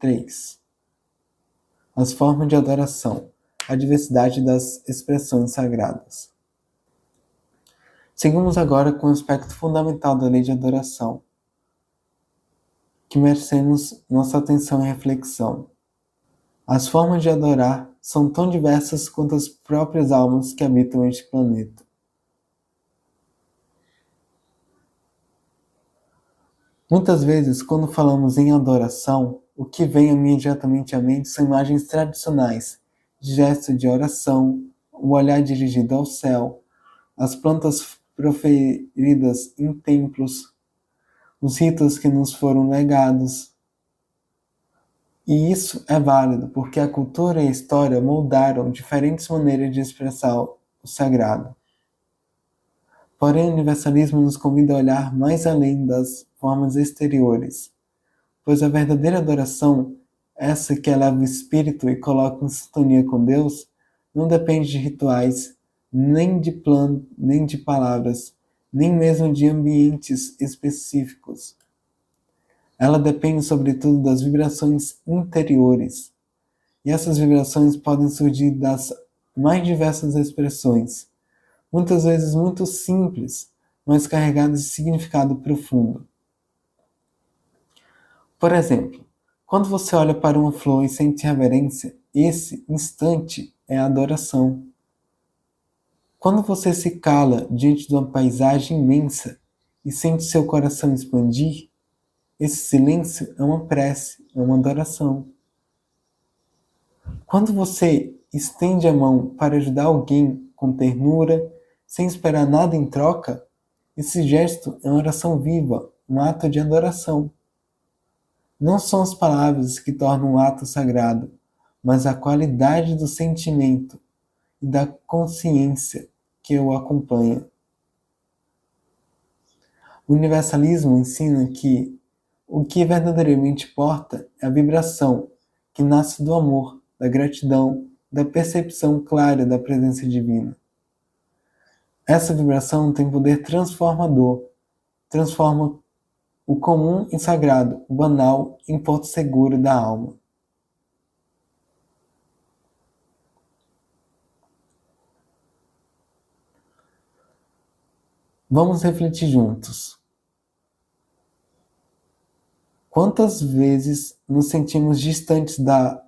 3. As formas de adoração. A diversidade das expressões sagradas. Seguimos agora com o aspecto fundamental da lei de adoração, que merecemos nossa atenção e reflexão. As formas de adorar são tão diversas quanto as próprias almas que habitam este planeta. Muitas vezes, quando falamos em adoração, o que vem imediatamente à mente são imagens tradicionais, de gesto de oração, o olhar dirigido ao céu, as plantas proferidas em templos, os ritos que nos foram legados. E isso é válido porque a cultura e a história moldaram diferentes maneiras de expressar o sagrado. Porém, o universalismo nos convida a olhar mais além das formas exteriores, pois a verdadeira adoração, essa que eleva o espírito e coloca em sintonia com Deus, não depende de rituais, nem de plano, nem de palavras, nem mesmo de ambientes específicos. Ela depende, sobretudo, das vibrações interiores. E essas vibrações podem surgir das mais diversas expressões, muitas vezes muito simples, mas carregadas de significado profundo. Por exemplo, quando você olha para uma flor e sente reverência, esse instante é a adoração. Quando você se cala diante de uma paisagem imensa e sente seu coração expandir, esse silêncio é uma prece, é uma adoração. Quando você estende a mão para ajudar alguém com ternura, sem esperar nada em troca, esse gesto é uma oração viva, um ato de adoração. Não são as palavras que tornam o ato sagrado, mas a qualidade do sentimento e da consciência que o acompanha. O universalismo ensina que o que verdadeiramente importa é a vibração que nasce do amor, da gratidão, da percepção clara da presença divina. Essa vibração tem poder transformador, transforma o comum em sagrado, o banal em porto seguro da alma. Vamos refletir juntos. Quantas vezes nos sentimos distantes da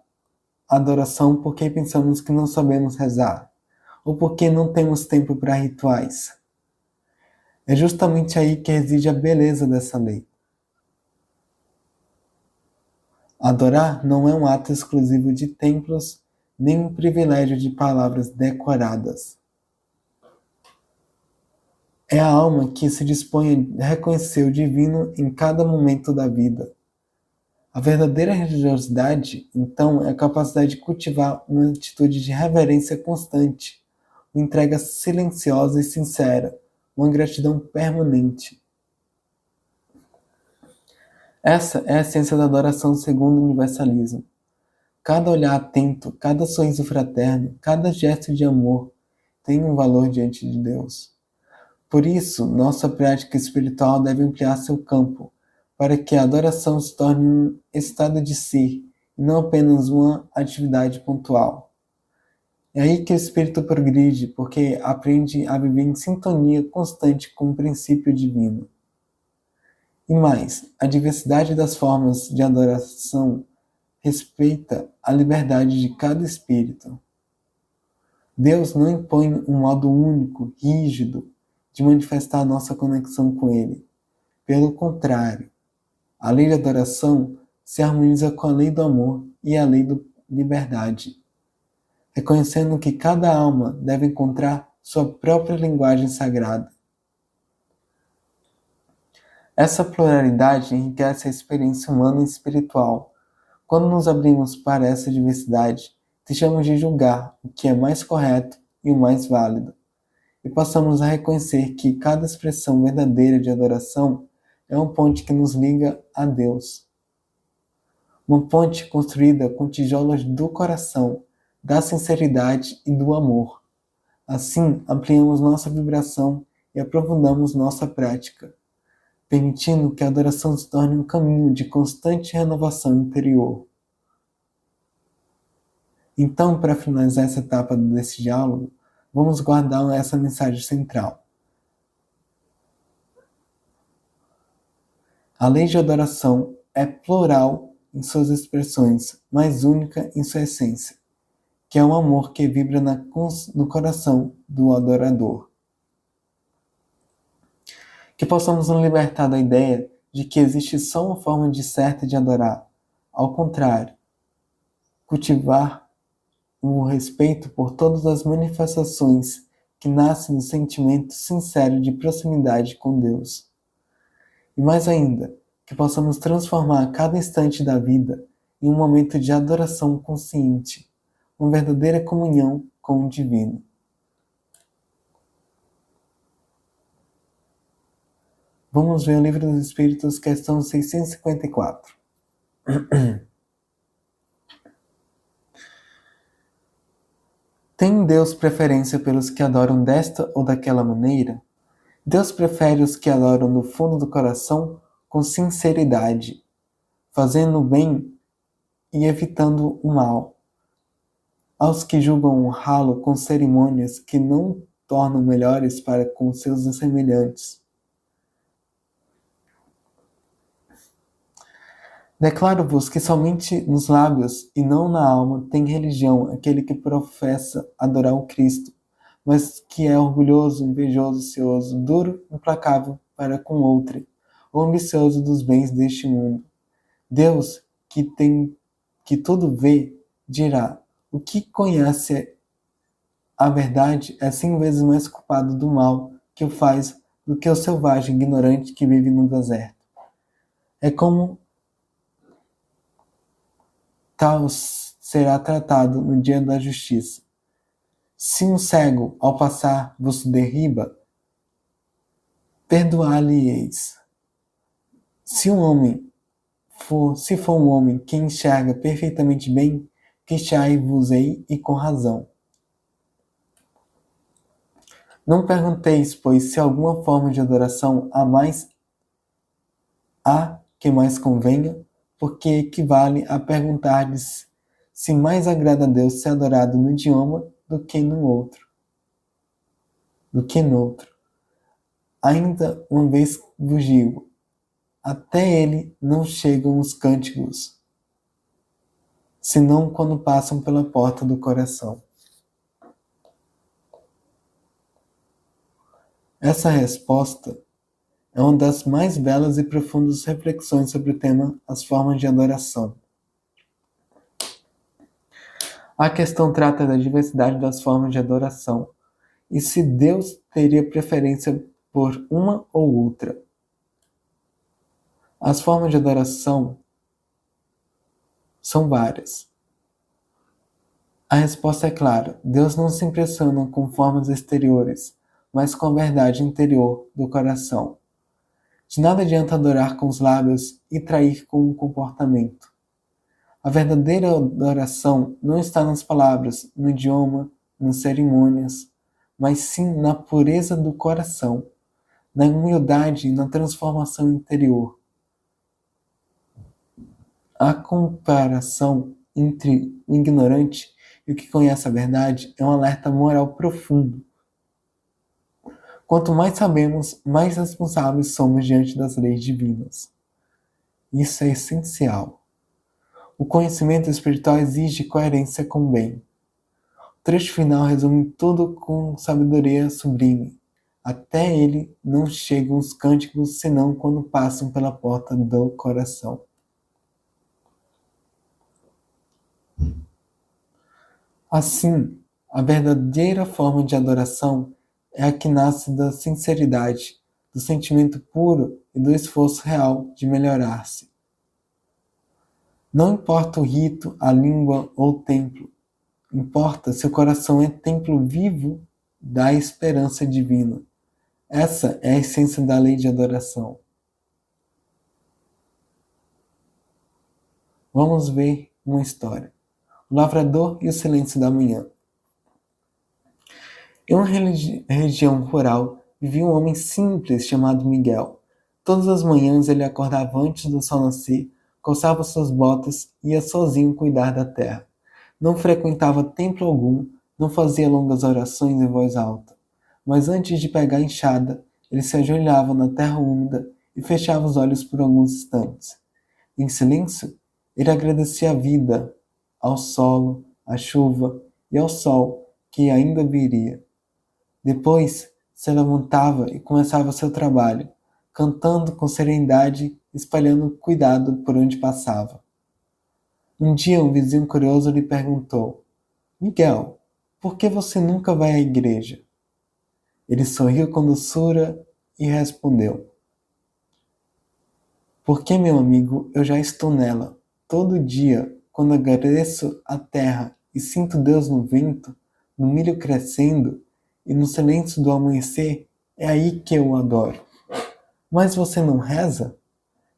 adoração porque pensamos que não sabemos rezar, ou porque não temos tempo para rituais? É justamente aí que reside a beleza dessa lei. Adorar não é um ato exclusivo de templos, nem um privilégio de palavras decoradas. É a alma que se dispõe a reconhecer o divino em cada momento da vida. A verdadeira religiosidade, então, é a capacidade de cultivar uma atitude de reverência constante, uma entrega silenciosa e sincera, uma gratidão permanente. Essa é a essência da adoração segundo o universalismo. Cada olhar atento, cada sorriso fraterno, cada gesto de amor tem um valor diante de Deus. Por isso, nossa prática espiritual deve ampliar seu campo, para que a adoração se torne um estado de ser, e não apenas uma atividade pontual. É aí que o espírito progride, porque aprende a viver em sintonia constante com o princípio divino. E mais, a diversidade das formas de adoração respeita a liberdade de cada espírito. Deus não impõe um modo único, rígido, de manifestar a nossa conexão com Ele. Pelo contrário, a lei de adoração se harmoniza com a lei do amor e a lei da liberdade, reconhecendo que cada alma deve encontrar sua própria linguagem sagrada. Essa pluralidade enriquece a experiência humana e espiritual. Quando nos abrimos para essa diversidade, deixamos de julgar o que é mais correto e o mais válido, e passamos a reconhecer que cada expressão verdadeira de adoração é uma ponte que nos liga a Deus. Uma ponte construída com tijolos do coração, da sinceridade e do amor. Assim, ampliamos nossa vibração e aprofundamos nossa prática, permitindo que a adoração se torne um caminho de constante renovação interior. Então, para finalizar essa etapa desse diálogo, vamos guardar essa mensagem central. A lei de adoração é plural em suas expressões, mas única em sua essência, que é um amor que vibra no coração do adorador. Que possamos nos libertar da ideia de que existe só uma forma certa de adorar. Ao contrário, cultivar o respeito por todas as manifestações que nascem do sentimento sincero de proximidade com Deus. E mais ainda, que possamos transformar cada instante da vida em um momento de adoração consciente, uma verdadeira comunhão com o divino. Vamos ver o Livro dos Espíritos, questão 654. Tem Deus preferência pelos que adoram desta ou daquela maneira? Deus prefere os que adoram do fundo do coração com sinceridade, fazendo o bem e evitando o mal. Aos que julgam honrá-lo com cerimônias que não tornam melhores para com seus semelhantes. Declaro-vos que somente nos lábios e não na alma tem religião aquele que professa adorar o Cristo, mas que é orgulhoso, invejoso, cioso, duro, implacável para com outrem, ou ambicioso dos bens deste mundo. Deus, que tudo vê, dirá: o que conhece a verdade é 100 vezes mais culpado do mal que o faz do que o selvagem ignorante que vive no deserto. É como tal será tratado no dia da justiça. Se um cego, ao passar, vos derriba, perdoar-lhe-eis. Se for um homem que enxerga perfeitamente bem, queixai-vos-ei e com razão. Não pergunteis, pois, se alguma forma de adoração há que mais convenha, porque equivale a perguntar-lhes se mais agrada a Deus ser adorado no idioma do que no outro. Ainda uma vez vos digo, até ele não chegam os cânticos, senão quando passam pela porta do coração. Essa resposta é uma das mais belas e profundas reflexões sobre o tema as formas de adoração. A questão trata da diversidade das formas de adoração e se Deus teria preferência por uma ou outra. As formas de adoração são várias. A resposta é clara: Deus não se impressiona com formas exteriores, mas com a verdade interior do coração. De nada adianta adorar com os lábios e trair com o comportamento. A verdadeira adoração não está nas palavras, no idioma, nas cerimônias, mas sim na pureza do coração, na humildade e na transformação interior. A comparação entre o ignorante e o que conhece a verdade é um alerta moral profundo. Quanto mais sabemos, mais responsáveis somos diante das leis divinas. Isso é essencial. O conhecimento espiritual exige coerência com o bem. O trecho final resume tudo com sabedoria sublime. Até ele não chegam os cânticos senão quando passam pela porta do coração. Assim, a verdadeira forma de adoração é a que nasce da sinceridade, do sentimento puro e do esforço real de melhorar-se. Não importa o rito, a língua ou o templo, importa se o coração é templo vivo da esperança divina. Essa é a essência da lei de adoração. Vamos ver uma história. O lavrador e o silêncio da manhã. Em uma região rural vivia um homem simples chamado Miguel. Todas as manhãs ele acordava antes do sol nascer, calçava suas botas e ia sozinho cuidar da terra. Não frequentava templo algum, não fazia longas orações em voz alta. Mas antes de pegar a enxada, ele se ajoelhava na terra úmida e fechava os olhos por alguns instantes. Em silêncio, ele agradecia a vida, ao solo, à chuva e ao sol que ainda viria. Depois, se levantava e começava seu trabalho, cantando com serenidade, espalhando cuidado por onde passava. Um dia, um vizinho curioso lhe perguntou: Miguel, por que você nunca vai à igreja? Ele sorriu com doçura e respondeu: Porque, meu amigo, eu já estou nela. Todo dia, quando agradeço a terra e sinto Deus no vento, no milho crescendo e no silêncio do amanhecer, é aí que eu o adoro. Mas você não reza?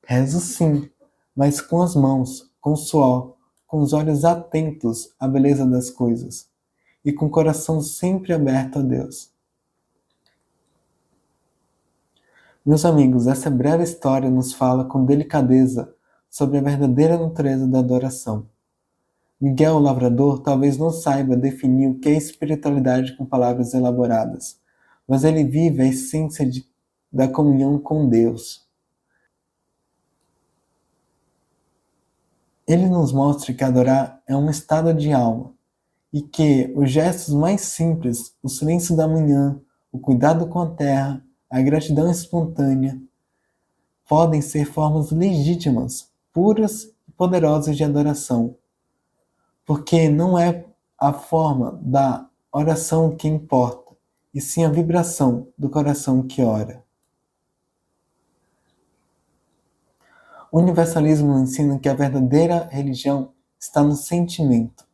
Rezo sim, mas com as mãos, com suor, com os olhos atentos à beleza das coisas e com o coração sempre aberto a Deus. Meus amigos, essa breve história nos fala com delicadeza sobre a verdadeira natureza da adoração. Miguel, o lavrador, talvez não saiba definir o que é espiritualidade com palavras elaboradas, mas ele vive a essência da comunhão com Deus. Ele nos mostra que adorar é um estado de alma e que os gestos mais simples, o silêncio da manhã, o cuidado com a terra, a gratidão espontânea, podem ser formas legítimas, puras e poderosas de adoração, porque não é a forma da oração que importa, e sim a vibração do coração que ora. O universalismo ensina que a verdadeira religião está no sentimento,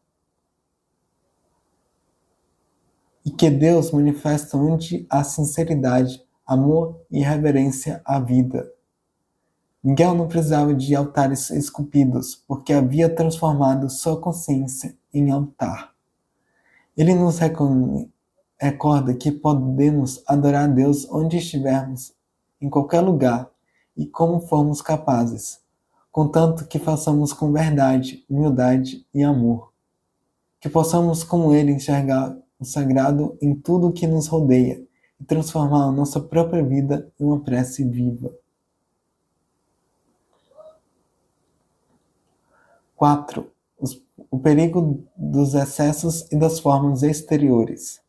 e que Deus manifesta onde há sinceridade, amor e reverência à vida. Miguel não precisava de altares esculpidos, porque havia transformado sua consciência em altar. Ele nos recorda que podemos adorar a Deus onde estivermos, em qualquer lugar e como formos capazes, contanto que façamos com verdade, humildade e amor. Que possamos, como Ele, enxergar o sagrado em tudo o que nos rodeia e transformar a nossa própria vida em uma prece viva. 4. O perigo dos excessos e das formas exteriores.